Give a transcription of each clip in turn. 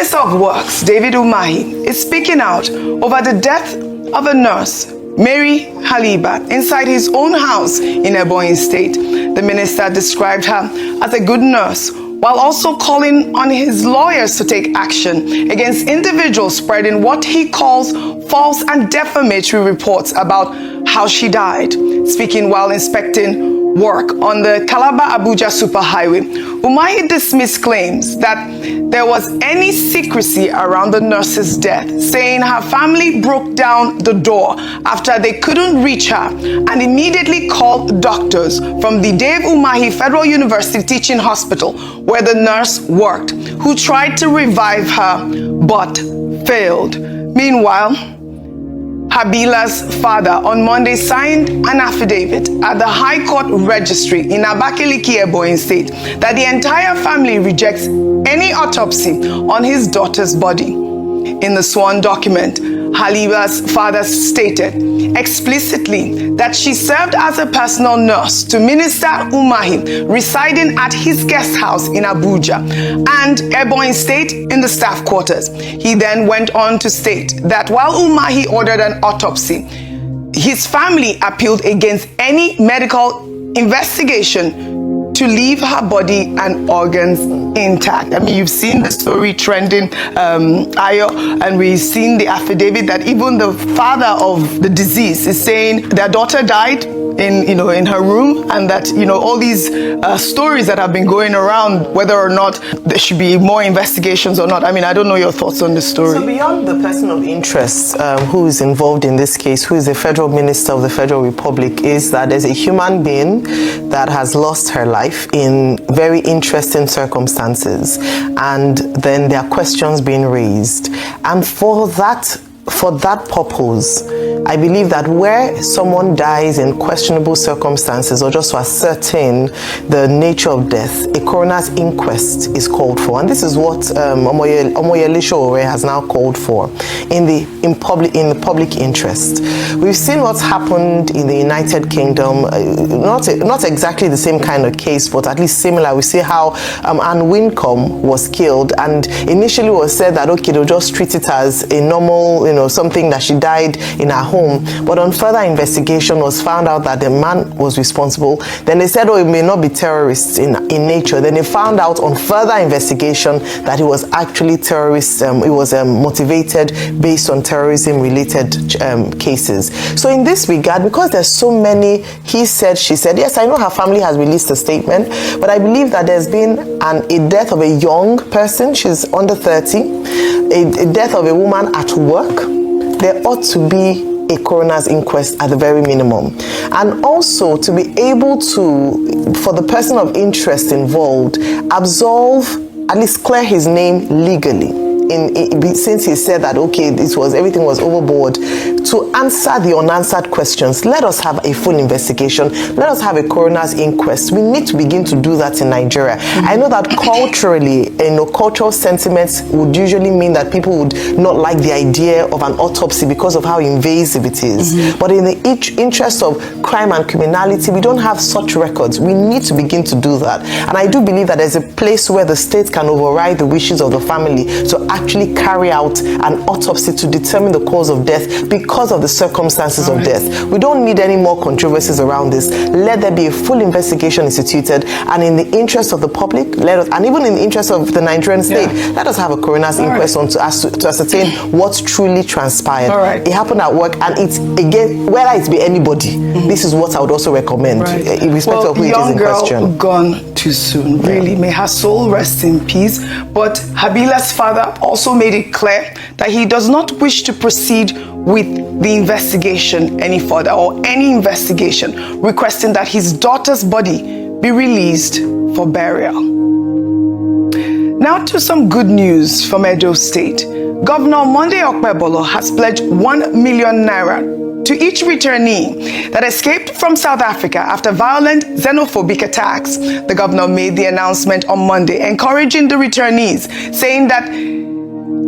Minister of Works, David Umahi, is speaking out over the death of a nurse, Mary Habila, inside his own house in Ebonyi State. The minister described her as a good nurse, while also calling on his lawyers to take action against individuals spreading what he calls false and defamatory reports about how she died. Speaking while inspecting work on the Calabar-Abuja Superhighway, Umahi dismissed claims that there was any secrecy around the nurse's death, saying her family broke down the door after they couldn't reach her and immediately called doctors from the Dave Umahi Federal University Teaching Hospital, where the nurse worked, who tried to revive her but failed. Meanwhile, Habila's father on Monday signed an affidavit at the High Court Registry in Abakaliki, Ebonyi State, that the entire family rejects any autopsy on his daughter's body. In the sworn document, Habila's father stated explicitly that she served as a personal nurse to Minister Umahi, residing at his guest house in Abuja and Ebonyi State in the staff quarters. He then went on to state that while Umahi ordered an autopsy, his family appealed against any medical investigation to leave her body and organs intact. I mean, you've seen the story trending, Ayo, and we've seen the affidavit that even the father of the deceased is saying their daughter died in her room, and that all these stories that have been going around, whether or not there should be more investigations or not. I mean, I don't know your thoughts on the story. So beyond the person of interest who is involved in this case, who is the Federal Minister of the Federal Republic, is that there's a human being that has lost her life in very interesting circumstances, and then there are questions being raised, and for that purpose, I believe that where someone dies in questionable circumstances or just to ascertain the nature of death, a coroner's inquest is called for. And this is what Omoyele Sowore has now called for in the public interest. We've seen what's happened in the United Kingdom, not exactly the same kind of case, but at least similar. We see how Anne Wincombe was killed, and initially was said that, okay, they'll just treat it as a normal, something that she died in her home. But on further investigation was found out that the man was responsible. Then they said, oh, it may not be terrorists in nature. Then they found out on further investigation that he was actually terrorist. It was motivated based on terrorism-related cases. So in this regard, because there's so many he said, she said, yes, I know her family has released a statement, but I believe that there's been a death of a young person. She's under 30, a death of a woman at work. There ought to be a coroner's inquest at the very minimum. And also to be able to, for the person of interest involved, absolve, at least clear his name legally. Since he said that, okay, everything was overboard, to answer the unanswered questions. Let us have a full investigation. Let us have a coroner's inquest. We need to begin to do that in Nigeria. I know that culturally, cultural sentiments would usually mean that people would not like the idea of an autopsy because of how invasive it is. But in the interest of crime and criminality, we don't have such records. We need to begin to do that. And I do believe that there's a place where the state can override the wishes of the family to actually carry out an autopsy to determine the cause of death because of the circumstances of death. We don't need any more controversies around this. Let there be a full investigation instituted, and in the interest of the public, and even in the interest of the Nigerian state, let us have a coroner's inquest on to ascertain what truly transpired. It happened at work, and it's, again, whether it be anybody, this is what I would also recommend, irrespective of who it is in question. Gone too soon, really. May her soul rest in peace. But Habila's father also made it clear that he does not wish to proceed with the investigation any further, or any investigation, requesting that his daughter's body be released for burial. Now to some good news from Edo State. Governor Monday Okpebholo has pledged 1 million naira to each returnee that escaped from South Africa after violent xenophobic attacks. The governor made the announcement on Monday, encouraging the returnees, saying that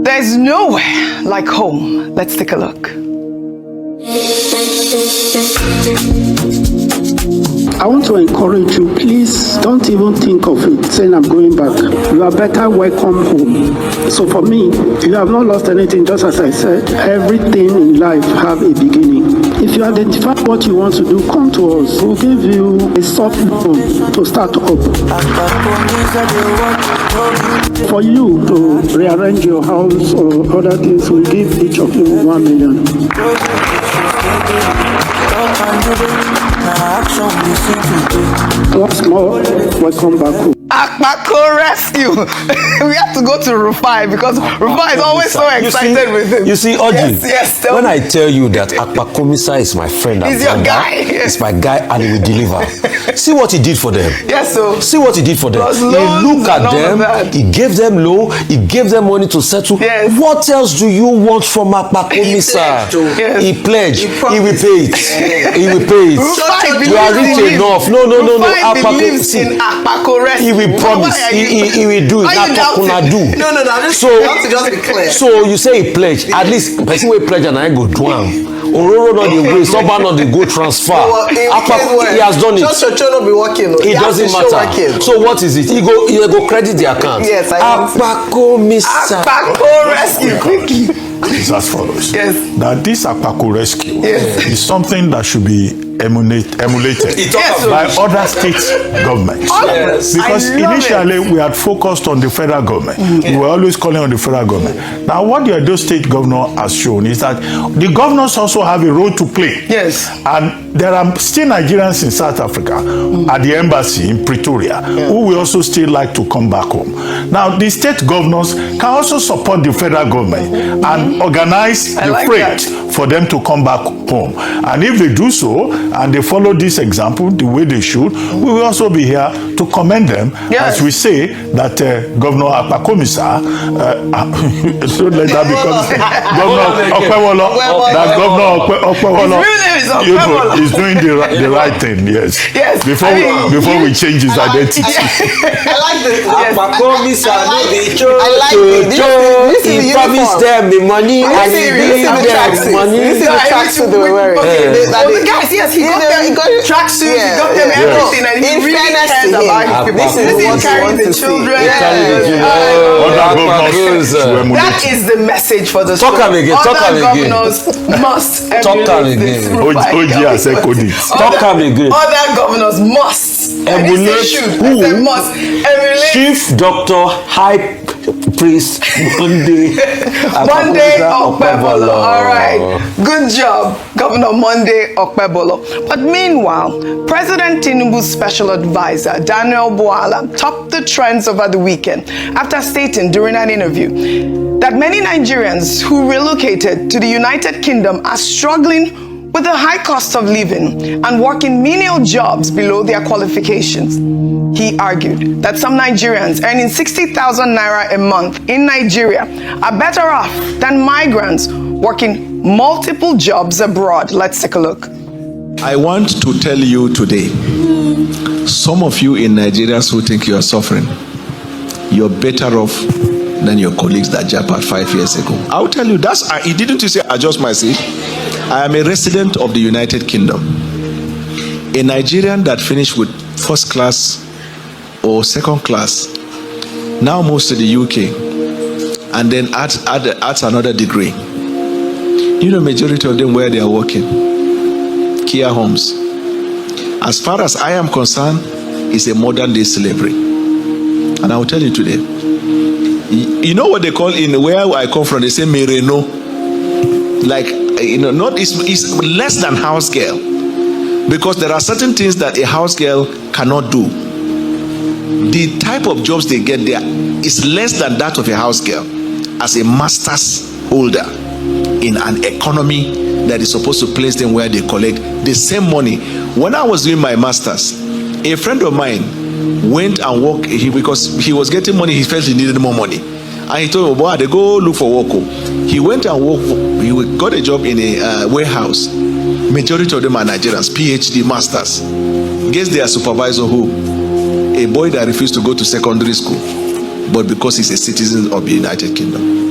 there's nowhere like home. Let's take a look. I want to encourage you, please don't even think of it, saying I'm going back. You are better welcome home. So for me, you have not lost anything, just as I said. Everything in life have a beginning. If you identify what you want to do, come to us. We'll give you a soft loan to start up. For you to rearrange your house or other things, we'll give each of you 1 million. Once more, welcome back home. Akpako rescue. We have to go to Rufai because Rufai is always so excited with him. You see, Oji, yes, when I tell you that Akpakomisa is my friend, he's your guy. It's my guy, and he will deliver. See what he did for them. Yes, so see what he did for them. He looked at them. He gave them low. He gave them money to settle. Yes. What else do you want from Akpakomisa? Yes. He pledged. He will pay it. He will pay it. You are rich enough. No. Akpako rescue. He will promise. He will do it. No. Just be clear. So you say he pledge. At least person will pledge and I go do him. Ororo not the way, someone not the go transfer. He has done it. Just your children be working. It doesn't matter. So what is it? He go credit the account. Yes, Akpako rescue quickly. It's as follows. Yes. That this Akpako rescue is something that should be emulated by other state governments. Yes. Because initially we had focused on the federal government. We were always calling on the federal government. Now what the Edo State governor has shown is that the governors also have a role to play. Yes. And there are still Nigerians in South Africa at the embassy in Pretoria who will also still like to come back home. Now the state governors can also support the federal government and organize the freight for them to come back home. And if they do so, and they follow this example the way they should, we will also be here to commend them as we say that Governor Akpakomisa, so let that become Governor Okpebholo, that Governor Okpebholo is doing the right thing, yes. Before we change his identity. I like this. Akpakomisa, He promised them the money and he gave them money. This is the tracksuit they were wearing. The guys, yes, he got tracksuit, he got them everything, and he really cares about his people. This is carrying the children. That is the message for the Talk again. Other governors must emulate this. Other governors must emulate. Chief Doctor High Priest Monday Okpebholo. All right. Good job, Governor Monday Okpebholo. But meanwhile, President Tinubu's special advisor, Daniel Bwala, topped the trends over the weekend after stating during an interview that many Nigerians who relocated to the United Kingdom are struggling with the high cost of living and working menial jobs below their qualifications. He argued that some Nigerians earning 60,000 naira a month in Nigeria are better off than migrants working multiple jobs abroad. Let's take a look. I want to tell you today, some of you in Nigeria who think you are suffering, you're better off than your colleagues that jackpot 5 years ago. I'll tell you, didn't you say adjust my seat? I am a resident of the United Kingdom. A Nigerian that finished with first class or second class now moves to the UK and then adds another degree. You know, majority of them where they are working, Kia Homes. As far as I am concerned, it's a modern day slavery. And I will tell you today, you know what they call in where I come from, they say mereno, like, you know, not it's less than house girl, because there are certain things that a house girl cannot do. The type of jobs they get there is less than that of a house girl as a master's holder in an economy that is supposed to place them where they collect the same money. When I was doing my master's, a friend of mine went and worked because he was getting money. He felt he needed more money, and he told me, boy, they go look for work. He went and worked. He got a job in a warehouse. Majority of them are Nigerians, PhD, masters. Guess their supervisor who? A boy that refused to go to secondary school. but because he's a citizen of the United Kingdom.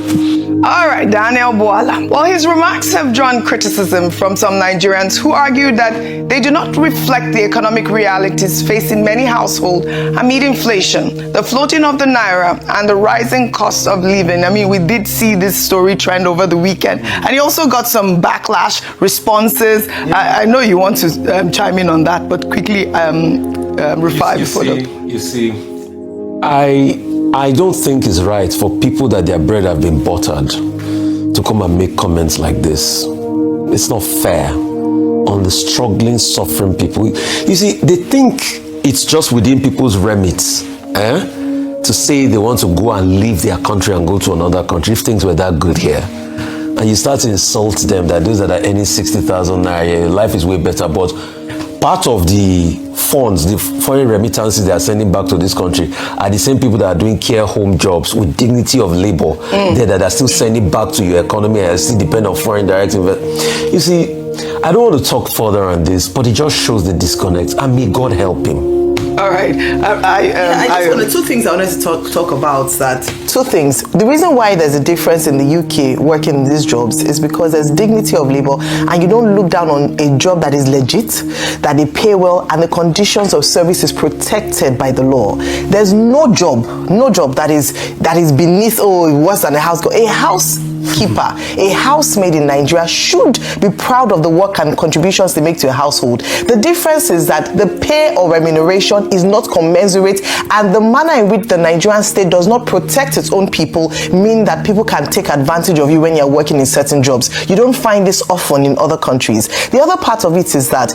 All right, Daniel Bwala. Well, his remarks have drawn criticism from some Nigerians who argue that they do not reflect the economic realities facing many households amid inflation, the floating of the naira, and the rising cost of living. I mean, we did see this story trend over the weekend, and he also got some backlash responses. I know you want to chime in on that, but quickly refine before that. You see, I don't think it's right for people that their bread have been buttered to come and make comments like this. It's not fair on the struggling, suffering people. You see, they think it's just within people's remits to say they want to go and leave their country and go to another country if things were that good here. And you start to insult them that those that are earning 60,000 naira, life is way better. But part of the funds, the foreign remittances they are sending back to this country are the same people that are doing care home jobs with dignity of labor that are still sending back to your economy and still depend on foreign direct investment. You see, I don't want to talk further on this, but it just shows the disconnect, and may God help him. All right. Two things I wanted to talk about that. Two things. The reason why there's a difference in the UK working in these jobs is because there's dignity of labor, and you don't look down on a job that is legit, that they pay well, and the conditions of service is protected by the law. There's no job that is beneath worse than a house girl. A housekeeper, a housemaid in Nigeria should be proud of the work and contributions they make to a household. The difference is that the pay or remuneration is not commensurate, and the manner in which the Nigerian state does not protect its own people mean that people can take advantage of you when you're working in certain jobs. You don't find this often in other countries. The other part of it is that,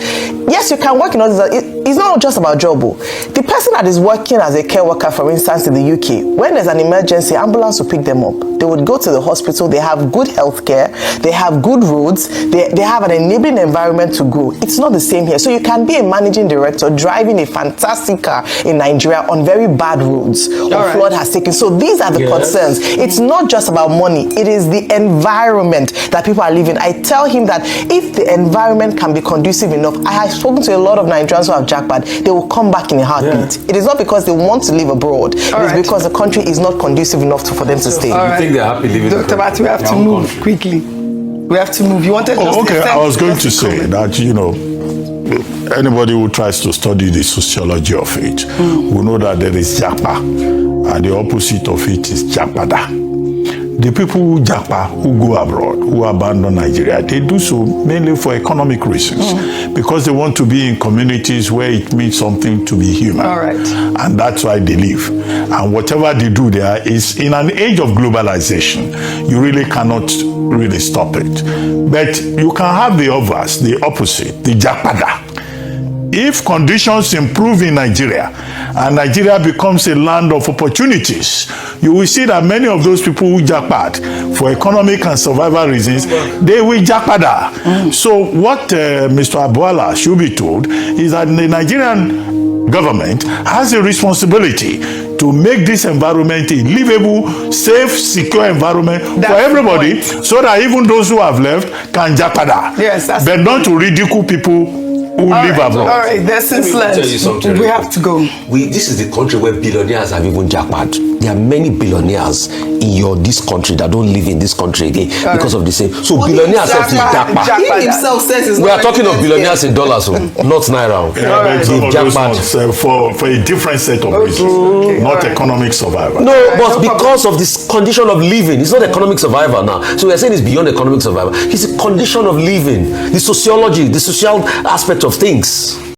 yes, you can work in others. It's not just about job. The person that is working as a care worker, for instance, in the UK, when there's an emergency, ambulance will pick them up. They would go to the hospital. They have good health care. They have good roads. They have an enabling environment to grow. It's not the same here. So you can be a managing director driving a fantastic car in Nigeria on very bad roads or flood has taken. So these are the concerns. It's not just about money. It is the environment that people are living. I tell him that if the environment can be conducive enough, I have spoken to a lot of Nigerians who have jackpot, they will come back in a heartbeat. It is not because they want to live abroad. It is because the country is not conducive enough for them to stay. You think they're happy living Dr. Bat, we have to move quickly. We have to move. You wanted to okay, I was going to say that, anybody who tries to study the sociology of it will know that there is japa, and the opposite of it is japada. The people who japa, who go abroad, who abandon Nigeria, they do so mainly for economic reasons, because they want to be in communities where it means something to be human. And that's why they live. And whatever they do there is, in an age of globalization, you really cannot really stop it. But you can have the obverse, the opposite, the japada. If conditions improve in Nigeria and Nigeria becomes a land of opportunities, you will see that many of those people who jackpot for economic and survival reasons, they will jackpada. So what Mr. Bwala should be told is that the Nigerian government has a responsibility to make this environment a livable, safe, secure environment for everybody, so that even those who have left can jackpada. But not to ridicule people who live abroad. All right, there's since Let me tell you something. we have to go. This is the country where billionaires have even jackpot. There are many billionaires in this country that don't live in this country again because of the same. So billionaires have to jackpot. He himself says we are talking of billionaires in dollars, not naira. For a different set of reasons, not economic survival. No, but because of this condition of living, it's not economic survival now. So we are saying it's beyond economic survival. It's a condition of living, the sociology, the social aspect of things.